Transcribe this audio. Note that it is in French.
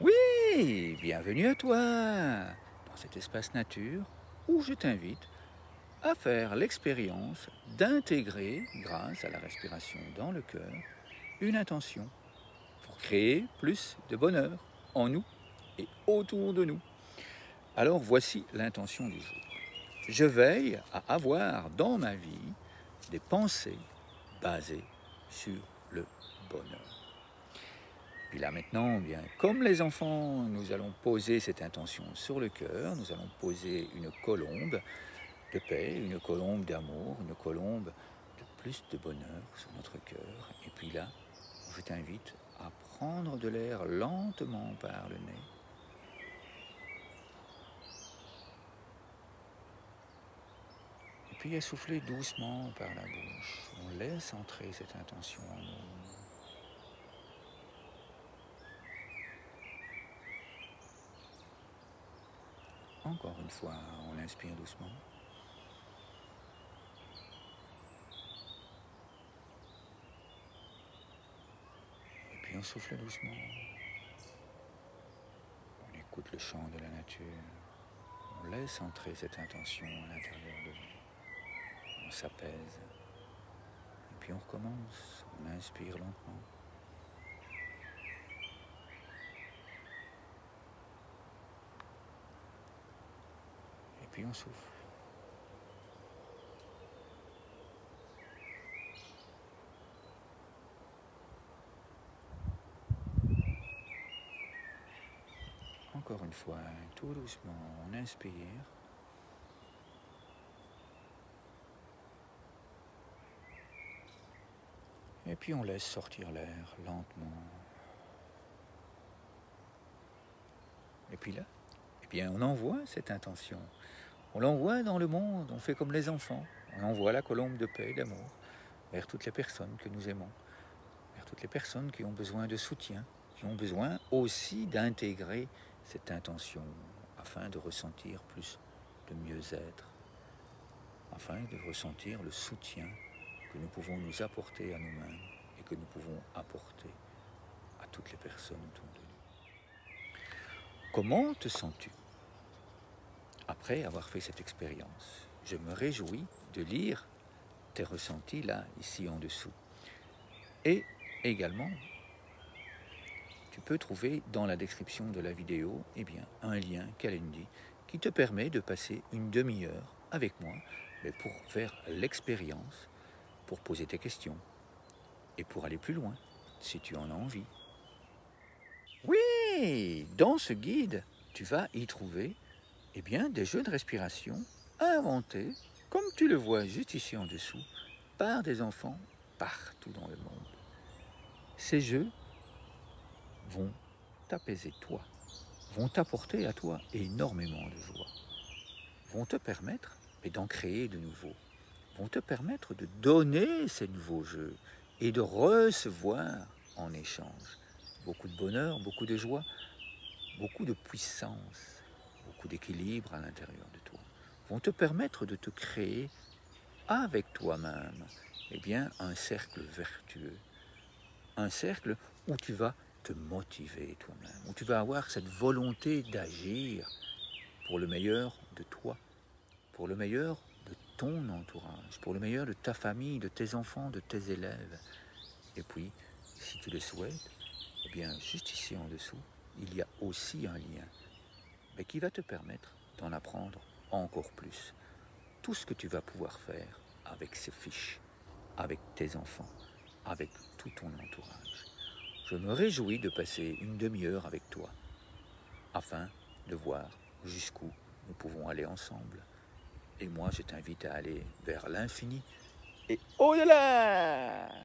Oui, bienvenue à toi dans cet espace nature où je t'invite à faire l'expérience d'intégrer, grâce à la respiration dans le cœur, une intention pour créer plus de bonheur en nous et autour de nous. Alors voici l'intention du jour. Je veille à avoir dans ma vie des pensées basées sur le bonheur. Puis là maintenant, bien, comme les enfants, nous allons poser cette intention sur le cœur, nous allons poser une colombe de paix, une colombe d'amour, une colombe de plus de bonheur sur notre cœur. Et puis là, je t'invite à prendre de l'air lentement par le nez. Et puis à souffler doucement par la bouche. On laisse entrer cette intention en nous. Encore une fois, on inspire doucement. Et puis on souffle doucement. On écoute le chant de la nature. On laisse entrer cette intention à l'intérieur de nous. On s'apaise. Et puis on recommence. On inspire lentement. Et puis on souffle. Encore une fois, tout doucement, on inspire. Et puis on laisse sortir l'air lentement. Et puis là, eh bien, on envoie cette intention. On l'envoie dans le monde, on fait comme les enfants. On envoie la colombe de paix et d'amour vers toutes les personnes que nous aimons, vers toutes les personnes qui ont besoin de soutien, qui ont besoin aussi d'intégrer cette intention afin de ressentir plus de mieux-être, afin de ressentir le soutien que nous pouvons nous apporter à nous-mêmes et que nous pouvons apporter à toutes les personnes autour de nous. Comment te sens-tu après avoir fait cette expérience? Je me réjouis de lire tes ressentis là, ici en dessous. Et également, tu peux trouver dans la description de la vidéo un lien Calendly qui te permet de passer une demi-heure avec moi pour faire l'expérience, pour poser tes questions et pour aller plus loin si tu en as envie. Oui, dans ce guide, tu vas y trouver des jeux de respiration inventés, comme tu le vois juste ici en dessous, par des enfants partout dans le monde. Ces jeux vont t'apaiser toi, vont t'apporter à toi énormément de joie, vont te permettre d'en créer de nouveaux, vont te permettre de donner ces nouveaux jeux et de recevoir en échange beaucoup de bonheur, beaucoup de joie, beaucoup de puissance, beaucoup d'équilibre à l'intérieur de toi, vont te permettre de te créer avec toi-même un cercle vertueux, un cercle où tu vas te motiver toi-même, où tu vas avoir cette volonté d'agir pour le meilleur de toi, pour le meilleur de ton entourage, pour le meilleur de ta famille, de tes enfants, de tes élèves. Et puis, si tu le souhaites, juste ici en dessous, il y a aussi un lien qui va te permettre d'en apprendre encore plus. Tout ce que tu vas pouvoir faire avec ces fiches, avec tes enfants, avec tout ton entourage. Je me réjouis de passer une demi-heure avec toi, afin de voir jusqu'où nous pouvons aller ensemble. Et moi, je t'invite à aller vers l'infini et au-delà.